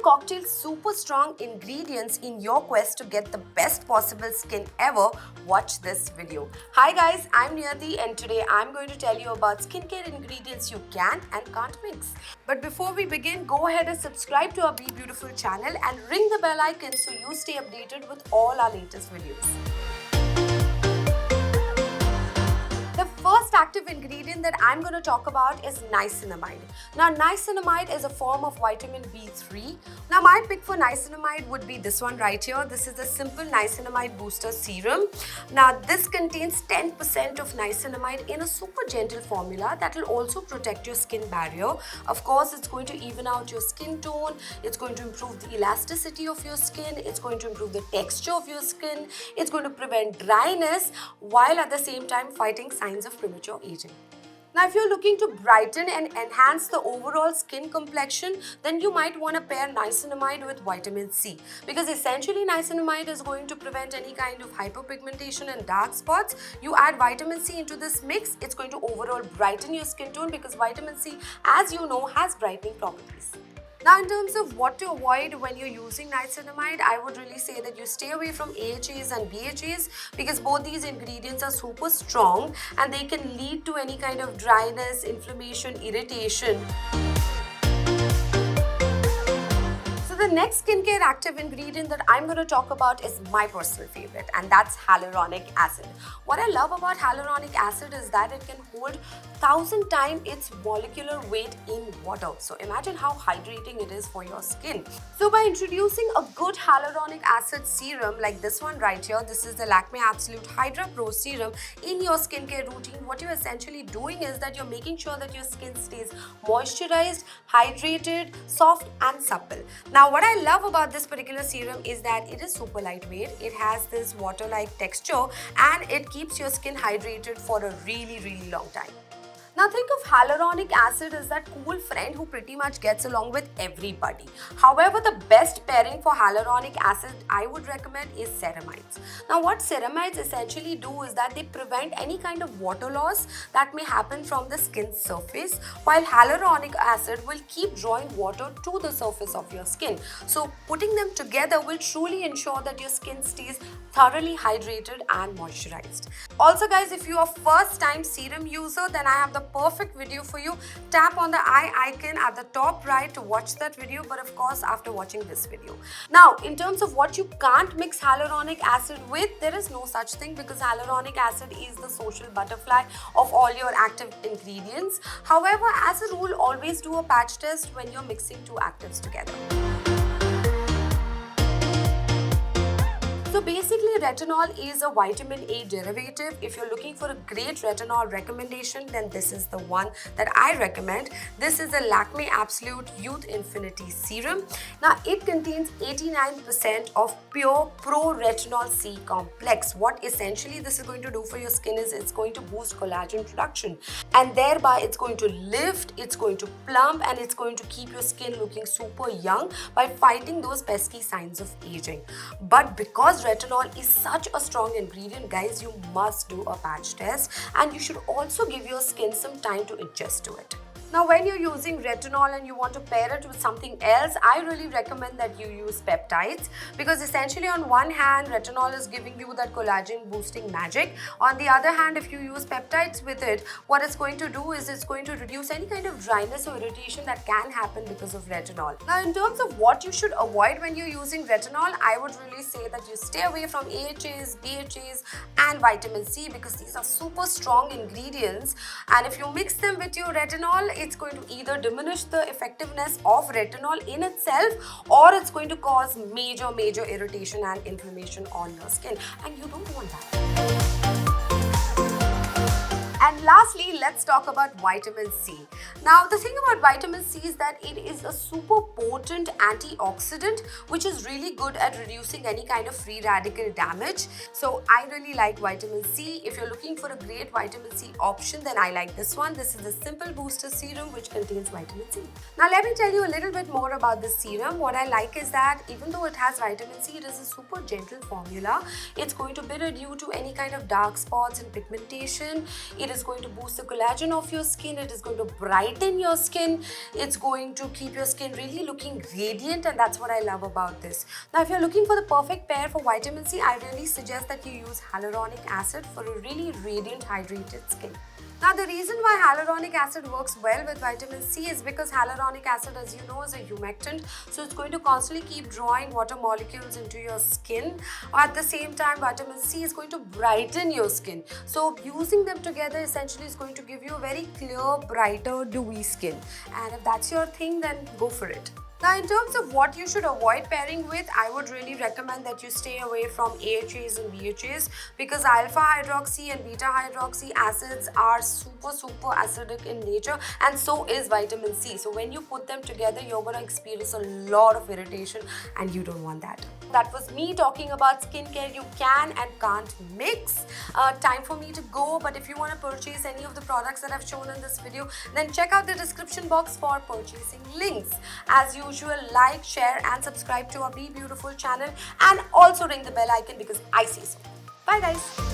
cocktail super strong ingredients in your quest to get the best possible skin ever, watch this video. Hi guys, I'm Niyati and today I'm going to tell you about skincare ingredients you can and can't mix. But before we begin, go ahead and subscribe to our Be Beautiful channel and ring the bell icon so you stay updated with all our latest videos. The first active ingredient that I'm going to talk about is niacinamide. Now, niacinamide is a form of vitamin B3. Now, my pick for niacinamide would be this one right here. This is the simple niacinamide booster serum. Now, this contains 10% of niacinamide in a super gentle formula that will also protect your skin barrier. Of course, it's going to even out your skin tone. It's going to improve the elasticity of your skin. It's going to improve the texture of your skin. It's going to prevent dryness while at the same time fighting signs of premature aging. Now, if you're looking to brighten and enhance the overall skin complexion, then you might want to pair niacinamide with vitamin C, because essentially niacinamide is going to prevent any kind of hyperpigmentation and dark spots. You add vitamin C into this mix, it's going to overall brighten your skin tone because vitamin C, as you know, has brightening properties. Now, in terms of what to avoid when you're using niacinamide, I would really say that you stay away from AHAs and BHAs because both these ingredients are super strong and they can lead to any kind of dryness, inflammation, irritation. The next skincare active ingredient that I'm going to talk about is my personal favorite, and that's hyaluronic acid. What I love about hyaluronic acid is that it can hold 1,000 times its molecular weight in water. So imagine how hydrating it is for your skin. So by introducing a good hyaluronic acid serum like this one right here, this is the Lakme Absolute Hydra Pro Serum, in your skincare routine, what you're essentially doing is that you're making sure that your skin stays moisturized, hydrated, soft and supple. Now, what I love about this particular serum is that it is super lightweight, it has this water-like texture and it keeps your skin hydrated for a really long time. Now think of hyaluronic acid as that cool friend who pretty much gets along with everybody. However, the best pairing for hyaluronic acid I would recommend is ceramides. Now what ceramides essentially do is that they prevent any kind of water loss that may happen from the skin surface, while hyaluronic acid will keep drawing water to the surface of your skin. So putting them together will truly ensure that your skin stays thoroughly hydrated and moisturized. Also guys, if you are first time serum user, then I have the perfect video for you. Tap on the eye icon at the top right to watch that video, but of course after watching this video. Now, in terms of what you can't mix hyaluronic acid with, there is no such thing because hyaluronic acid is the social butterfly of all your active ingredients. However, as a rule, always do a patch test when you're mixing two actives together. So basically, retinol is a vitamin A derivative. If you're looking for a great retinol recommendation, then this is the one that I recommend. This is the Lakme Absolute Youth Infinity Serum. Now, it contains 89% of pure pro-retinol C complex. What essentially this is going to do for your skin is it's going to boost collagen production, and thereby it's going to lift, it's going to plump, and it's going to keep your skin looking super young by fighting those pesky signs of aging. But because retinol is such a strong ingredient, guys, you must do a patch test and you should also give your skin some time to adjust to it. Now, when you're using retinol and you want to pair it with something else, I really recommend that you use peptides, because essentially on one hand, retinol is giving you that collagen boosting magic. On the other hand, if you use peptides with it, what it's going to do is it's going to reduce any kind of dryness or irritation that can happen because of retinol. Now, in terms of what you should avoid when you're using retinol, I would really say that you stay away from AHAs, BHAs and vitamin C, because these are super strong ingredients, and if you mix them with your retinol, it's going to either diminish the effectiveness of retinol in itself, or it's going to cause major irritation and inflammation on your skin, and you don't want that. And lastly, let's talk about vitamin C. Now, the thing about vitamin C is that it is a super potent antioxidant, which is really good at reducing any kind of free radical damage. So I really like vitamin C. If you're looking for a great vitamin C option, then I like this one. This is the Simple Booster Serum, which contains vitamin C. Now, let me tell you a little bit more about this serum. What I like is that even though it has vitamin C, it is a super gentle formula. It's going to be immune to any kind of dark spots and pigmentation. It is going to boost the collagen of your skin, it is going to brighten your skin, it's going to keep your skin really looking radiant, and that's what I love about this. Now if you're looking for the perfect pair for vitamin C, I really suggest that you use hyaluronic acid for a really radiant, hydrated skin. Now the reason why hyaluronic acid works well with vitamin C is because hyaluronic acid, as you know, is a humectant, so it's going to constantly keep drawing water molecules into your skin. At the same time, vitamin C is going to brighten your skin, so using them together essentially is going to give you a very clear, brighter, dewy skin, and if that's your thing, then go for it. Now in terms of what you should avoid pairing with, I would really recommend that you stay away from AHAs and BHAs, because alpha hydroxy and beta hydroxy acids are super acidic in nature, and so is vitamin C. So when you put them together, you're going to experience a lot of irritation, and you don't want that. That was me talking about skincare you can and can't mix. Time for me to go, but if you want to purchase any of the products that I've shown in this video, then check out the description box for purchasing links. As usual, like, share and subscribe to our Be Beautiful channel, and also ring the bell icon because I say so. Bye guys.